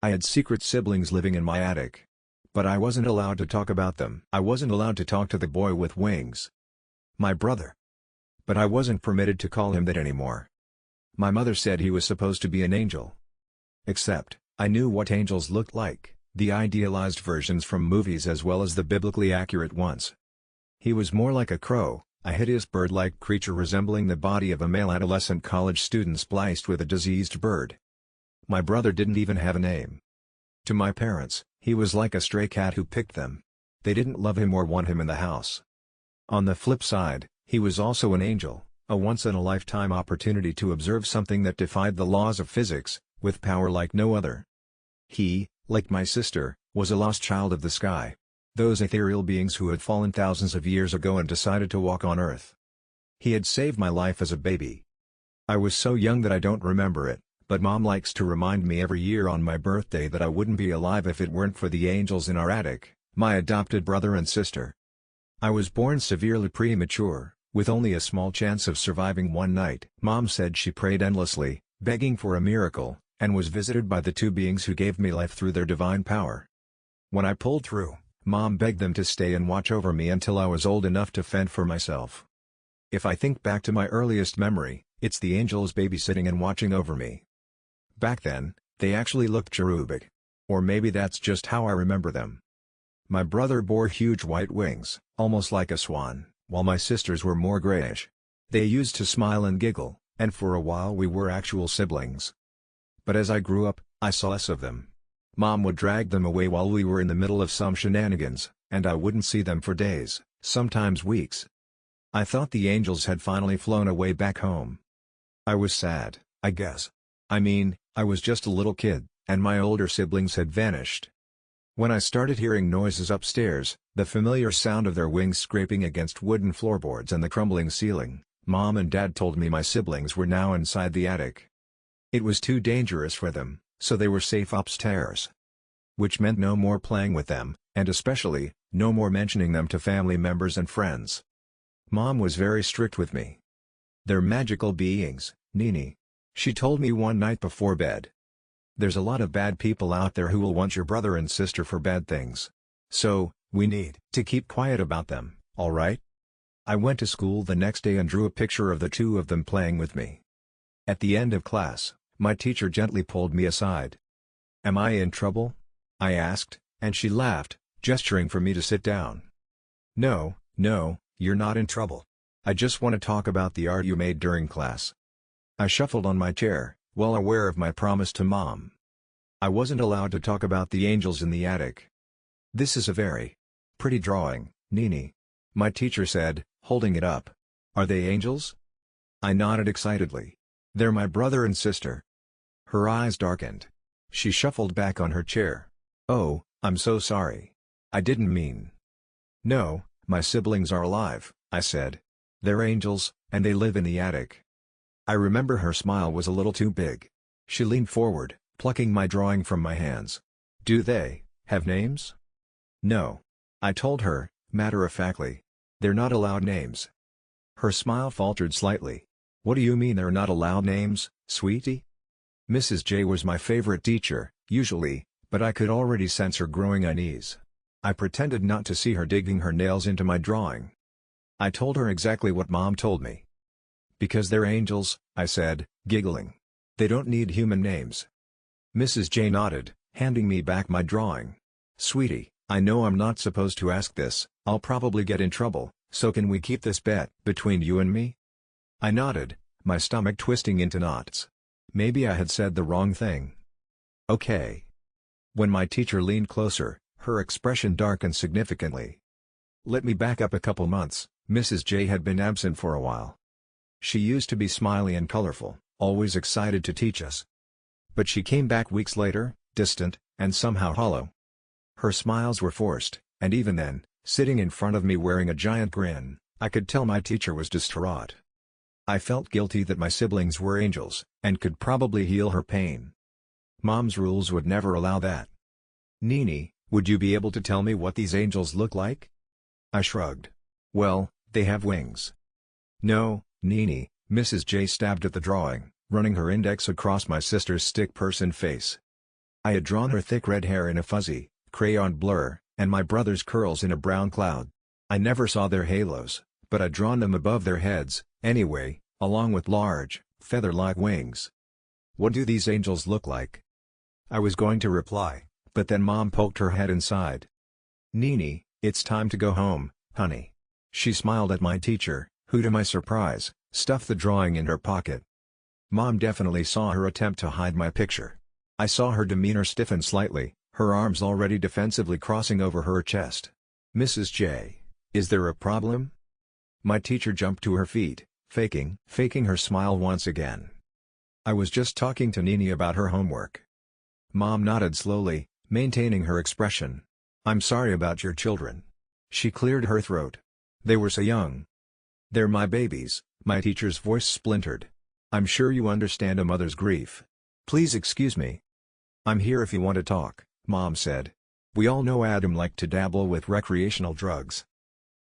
I had secret siblings living in my attic. But I wasn't allowed to talk about them. I wasn't allowed to talk to the boy with wings. My brother. But I wasn't permitted to call him that anymore. My mother said he was supposed to be an angel. Except, I knew what angels looked like, the idealized versions from movies as well as the biblically accurate ones. He was more like a crow, a hideous bird-like creature resembling the body of a male adolescent college student spliced with a diseased bird. My brother didn't even have a name. To my parents, he was like a stray cat who picked them. They didn't love him or want him in the house. On the flip side, he was also an angel, a once-in-a-lifetime opportunity to observe something that defied the laws of physics, with power like no other. He, like my sister, was a lost child of the sky. Those ethereal beings who had fallen thousands of years ago and decided to walk on Earth. He had saved my life as a baby. I was so young that I don't remember it, but Mom likes to remind me every year on my birthday that I wouldn't be alive if it weren't for the angels in our attic, my adopted brother and sister. I was born severely premature, with only a small chance of surviving one night. Mom said she prayed endlessly, begging for a miracle, and was visited by the two beings who gave me life through their divine power. When I pulled through, Mom begged them to stay and watch over me until I was old enough to fend for myself. If I think back to my earliest memory, it's the angels babysitting and watching over me. Back then, they actually looked cherubic. Or maybe that's just how I remember them. My brother bore huge white wings, almost like a swan, while my sisters were more grayish. They used to smile and giggle, and for a while we were actual siblings. But as I grew up, I saw less of them. Mom would drag them away while we were in the middle of some shenanigans, and I wouldn't see them for days, sometimes weeks. I thought the angels had finally flown away back home. I was sad, I guess. I mean, I was just a little kid, and my older siblings had vanished. When I started hearing noises upstairs, the familiar sound of their wings scraping against wooden floorboards and the crumbling ceiling, Mom and Dad told me my siblings were now inside the attic. It was too dangerous for them, so they were safe upstairs. Which meant no more playing with them, and especially, no more mentioning them to family members and friends. Mom was very strict with me. They're magical beings, Nini. She told me one night before bed. There's a lot of bad people out there who will want your brother and sister for bad things. So, we need to keep quiet about them, alright? I went to school the next day and drew a picture of the two of them playing with me. At the end of class, my teacher gently pulled me aside. "Am I in trouble?" I asked, and she laughed, gesturing for me to sit down. No, you're not in trouble. I just want to talk about the art you made during class." I shuffled on my chair, well aware of my promise to Mom. I wasn't allowed to talk about the angels in the attic. "This is a very pretty drawing, Nini," my teacher said, holding it up. "Are they angels?" I nodded excitedly. "They're my brother and sister." Her eyes darkened. She shuffled back on her chair. "Oh, I'm so sorry. I didn't mean." "No, my siblings are alive," I said. "They're angels, and they live in the attic." I remember her smile was a little too big. She leaned forward, plucking my drawing from my hands. "Do they have names?" "No," I told her, matter-of-factly. "They're not allowed names." Her smile faltered slightly. "What do you mean they're not allowed names, sweetie?" Mrs. J was my favorite teacher, usually, but I could already sense her growing unease. I pretended not to see her digging her nails into my drawing. I told her exactly what Mom told me. "Because they're angels," I said, giggling. "They don't need human names." Mrs. J nodded, handing me back my drawing. "Sweetie, I know I'm not supposed to ask this, I'll probably get in trouble, so can we keep this bet between you and me?" I nodded, my stomach twisting into knots. Maybe I had said the wrong thing. "Okay." When my teacher leaned closer, her expression darkened significantly. Let me back up a couple months. Mrs. J had been absent for a while. She used to be smiley and colorful, always excited to teach us. But she came back weeks later, distant, and somehow hollow. Her smiles were forced, and even then, sitting in front of me wearing a giant grin, I could tell my teacher was distraught. I felt guilty that my siblings were angels, and could probably heal her pain. Mom's rules would never allow that. "Nini, would you be able to tell me what these angels look like?" I shrugged. "Well, they have wings." "No, Nini," Mrs. J stabbed at the drawing, running her index across my sister's stick person face. I had drawn her thick red hair in a fuzzy, crayon blur, and my brother's curls in a brown cloud. I never saw their halos, but I'd drawn them above their heads, anyway, along with large, feather-like wings. What do these angels look like? I was going to reply, but then Mom poked her head inside. Nini, it's time to go home, honey. She smiled at my teacher, who to my surprise, stuffed the drawing in her pocket. Mom definitely saw her attempt to hide my picture. I saw her demeanor stiffen slightly, her arms already defensively crossing over her chest. Mrs. J, is there a problem? My teacher jumped to her feet, faking her smile once again. I was just talking to Nini about her homework. Mom nodded slowly, maintaining her expression. I'm sorry about your children. She cleared her throat. They were so young. They're my babies, my teacher's voice splintered. I'm sure you understand a mother's grief. Please excuse me. I'm here if you want to talk, Mom said. We all know Adam liked to dabble with recreational drugs.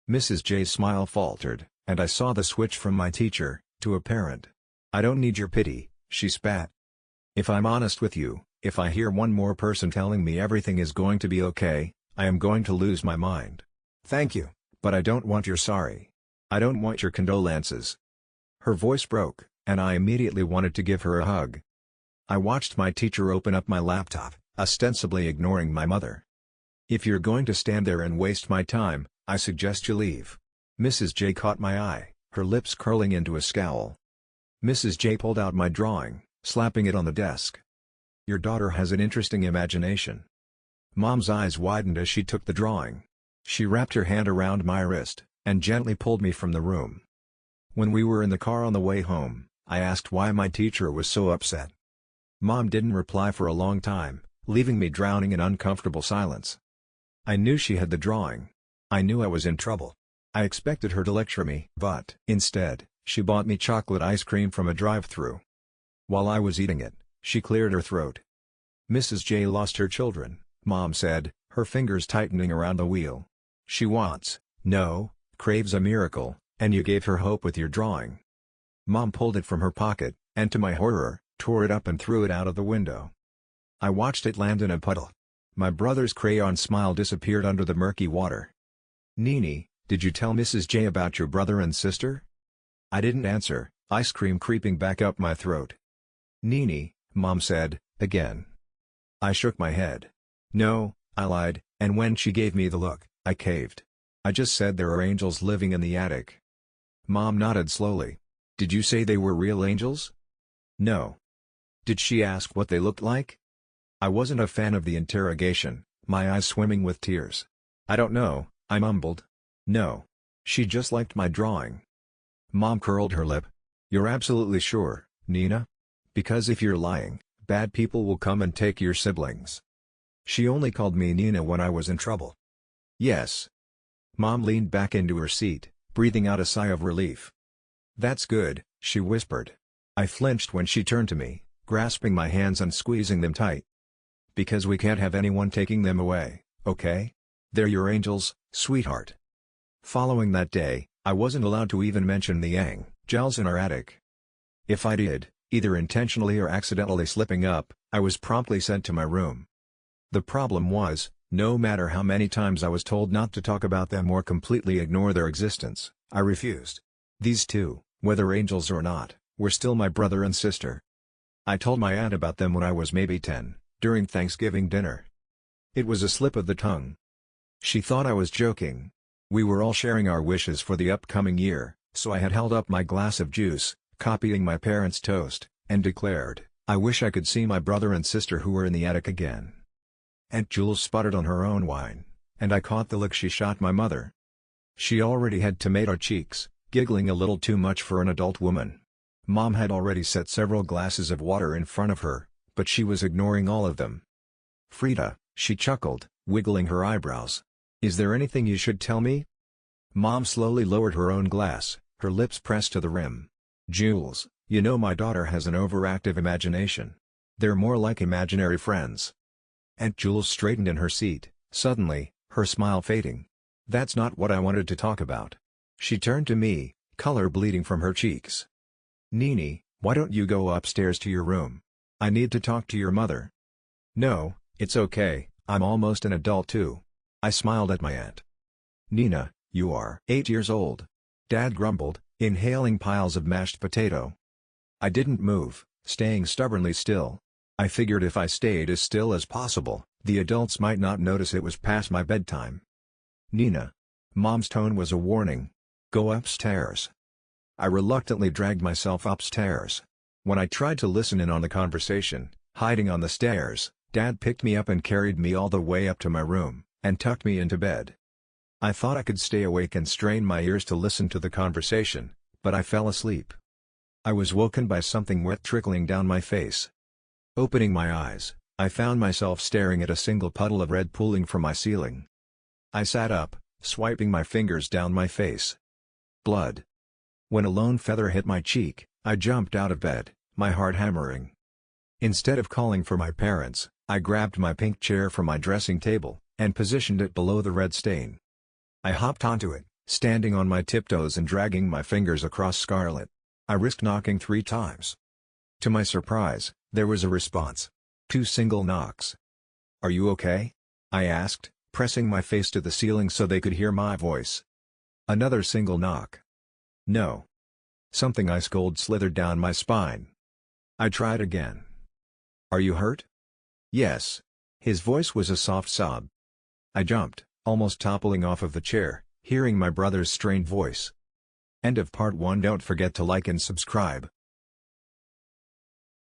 Mrs. J's smile faltered, and I saw the switch from my teacher to a parent. I don't need your pity, she spat. If I'm honest with you, if I hear one more person telling me everything is going to be okay, I am going to lose my mind. Thank you, but I don't want your sorry. I don't want your condolences. Her voice broke, and I immediately wanted to give her a hug. I watched my teacher open up my laptop, ostensibly ignoring my mother. If you're going to stand there and waste my time, I suggest you leave. Mrs. J caught my eye, her lips curling into a scowl. Mrs. J pulled out my drawing, slapping it on the desk. Your daughter has an interesting imagination. Mom's eyes widened as she took the drawing. She wrapped her hand around my wrist, and gently pulled me from the room. When we were in the car on the way home, I asked why my teacher was so upset. Mom didn't reply for a long time, leaving me drowning in uncomfortable silence. I knew she had the drawing. I knew I was in trouble. I expected her to lecture me, but instead, she bought me chocolate ice cream from a drive-thru. While I was eating it, she cleared her throat. Mrs. J lost her children, Mom said, her fingers tightening around the wheel. She craves a miracle, and you gave her hope with your drawing. Mom pulled it from her pocket, and to my horror, tore it up and threw it out of the window. I watched it land in a puddle. My brother's crayon smile disappeared under the murky water. Nini, did you tell Mrs. J about your brother and sister? I didn't answer, ice cream creeping back up my throat. Nini, Mom said, again. I shook my head. No, I lied, and when she gave me the look, I caved. I just said there are angels living in the attic. Mom nodded slowly. Did you say they were real angels? No. Did she ask what they looked like? I wasn't a fan of the interrogation, my eyes swimming with tears. I don't know, I mumbled. No. She just liked my drawing. Mom curled her lip. You're absolutely sure, Nina? Because if you're lying, bad people will come and take your siblings. She only called me Nina when I was in trouble. Yes. Mom leaned back into her seat, breathing out a sigh of relief. That's good, she whispered. I flinched when she turned to me, grasping my hands and squeezing them tight. Because we can't have anyone taking them away, okay? They're your angels, sweetheart. Following that day, I wasn't allowed to even mention the angels in our attic. If I did, either intentionally or accidentally slipping up, I was promptly sent to my room. The problem was, no matter how many times I was told not to talk about them or completely ignore their existence, I refused. These two, whether angels or not, were still my brother and sister. I told my aunt about them when I was maybe 10, during Thanksgiving dinner. It was a slip of the tongue. She thought I was joking. We were all sharing our wishes for the upcoming year, so I had held up my glass of juice, copying my parents' toast, and declared, I wish I could see my brother and sister who were in the attic again. Aunt Jules sputtered on her own wine, and I caught the look she shot my mother. She already had tomato cheeks, giggling a little too much for an adult woman. Mom had already set several glasses of water in front of her, but she was ignoring all of them. Frida, she chuckled, wiggling her eyebrows. Is there anything you should tell me? Mom slowly lowered her own glass, her lips pressed to the rim. Jules, you know my daughter has an overactive imagination. They're more like imaginary friends. Aunt Jules straightened in her seat, suddenly, her smile fading. That's not what I wanted to talk about. She turned to me, color bleeding from her cheeks. Nini, why don't you go upstairs to your room? I need to talk to your mother. No, it's okay, I'm almost an adult too. I smiled at my aunt. Nina, you are 8 years old. Dad grumbled, inhaling piles of mashed potato. I didn't move, staying stubbornly still. I figured if I stayed as still as possible, the adults might not notice it was past my bedtime. Nina. Mom's tone was a warning. Go upstairs. I reluctantly dragged myself upstairs. When I tried to listen in on the conversation, hiding on the stairs, Dad picked me up and carried me all the way up to my room, and tucked me into bed. I thought I could stay awake and strain my ears to listen to the conversation, but I fell asleep. I was woken by something wet trickling down my face. Opening my eyes, I found myself staring at a single puddle of red pooling from my ceiling. I sat up, swiping my fingers down my face. Blood. When a lone feather hit my cheek, I jumped out of bed, my heart hammering. Instead of calling for my parents, I grabbed my pink chair from my dressing table, and positioned it below the red stain. I hopped onto it, standing on my tiptoes and dragging my fingers across scarlet. I risked knocking 3 times. To my surprise, there was a response. 2 single knocks. "Are you okay?" I asked, pressing my face to the ceiling so they could hear my voice. Another single knock. "No." Something ice cold slithered down my spine. I tried again. "Are you hurt?" "Yes." His voice was a soft sob. I jumped, almost toppling off of the chair, hearing my brother's strained voice. End of part 1. Don't forget to like and subscribe.